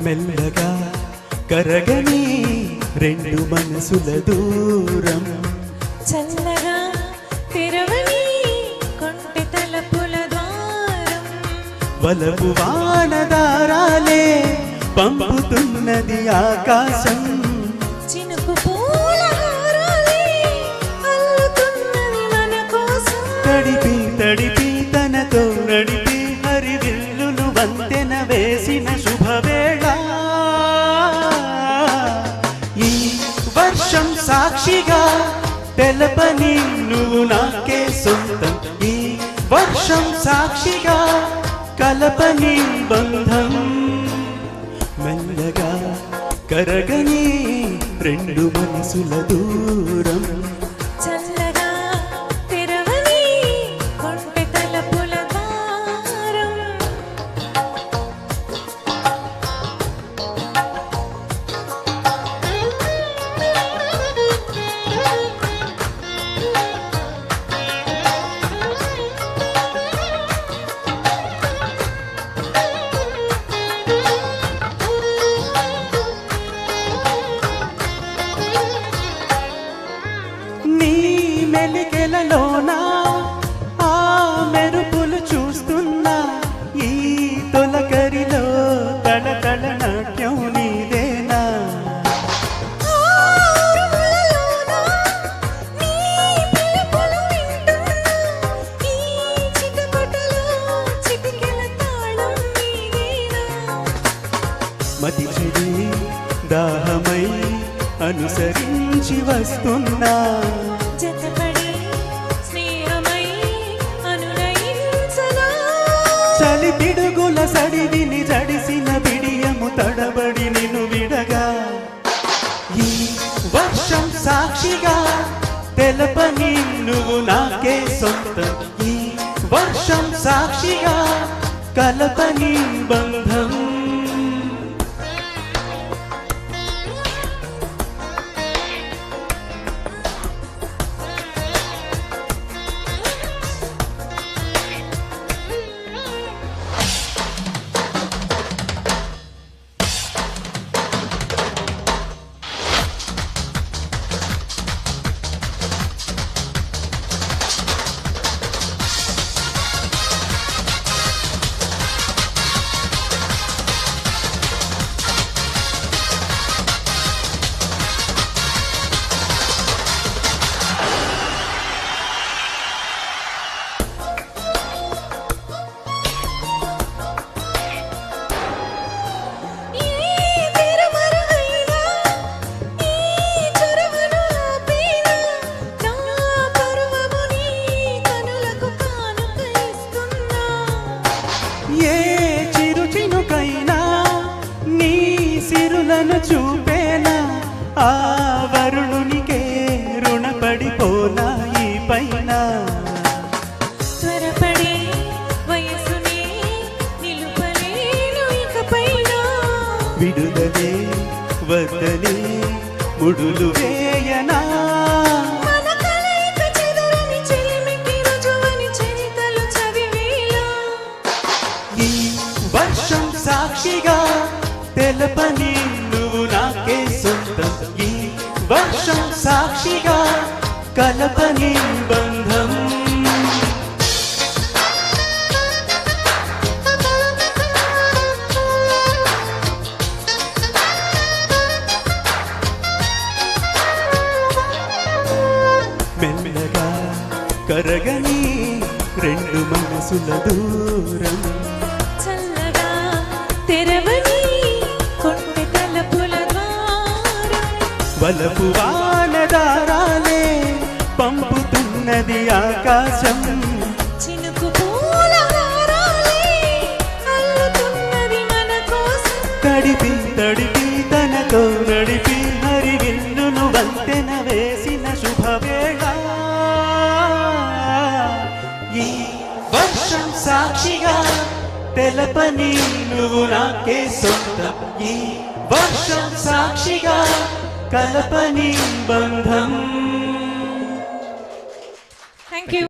మెల్లగా కరగని రెండు మనసుల దూరం, చల్లగా తెరవని కొంటె తలపుల ద్వారం, వలపు వానదారాలే పంపుతున్నది ఆకాశం, చినుకు పూల హారాలే అల్లుతున్నది మన కోసం, తడిపి తడిపి తనతో నడిపి హరివిల్లులు వంతెన వేసిన శుభవేళ. ఈ వర్షం సాక్షిగా తెలపని నువ్వు నాకే సొంతం, ఈ వర్షం సాక్షిగా కలపని బంధం, మెల్లగా కరగని రెండు మనసుల దూరం, చల్లగా తెరవని కొంటె తలపుల ద్వారం. నీ మెలికెలలోనా ఆ మెరుపులు చూస్తున్నా, ఈ తొలకరిలో తడతడ నాట్యం నీదేనా, మతి చెడి దాహమై అనుసరించి వస్తున్నా, జతపడి స్నేహమై అనునయించనా, చలి పిడుగుల సడివిని జడిసిన బిడియము తడబడి నిన్ను విడగా, ఈ వర్షం సాక్షిగా తెలపని నువ్వు నాకే సొంతం, ఈ వర్షం సాక్షిగా కలపని బంధం. ఏ చిరు చినుకైనా నీ సిరులను చూపేనా, ఆ వరుణునికే రుణపడిపోనా ఈ పైన, త్వరపడే వయసునే నిలుపలేను ఇకపైన, విడుదలే వద్దనే ముడులు వేయనా, మన కలయిక చెదరని చెలిమికి రుజువని చరితలు చదివేలా, ఈ వర్షం సాక్షిగా తెలపని నువ్వు నాకే సొంతం, ఈ వర్షం సాక్షిగా కలపని బంధం. మెల్లగా కరగని రెండు మనసుల దూరం, చల్లగా తెరవని కొంటె తలపుల ద్వారం, వలపు వానదారాలే పంపుతున్నది ఆకాశం, చినుకు పూల హారాలే అల్లుతున్నది మన కోసం, తడిపి తడిపి తనతో నడిపి హరివిల్లును వంతెన వేసిన శుభవేళ. సాక్షిగా తెలపని నువ్వు నాకే సొంతం ఈ వర్షం సాక్షిగా కలపని బంధం. Thank you.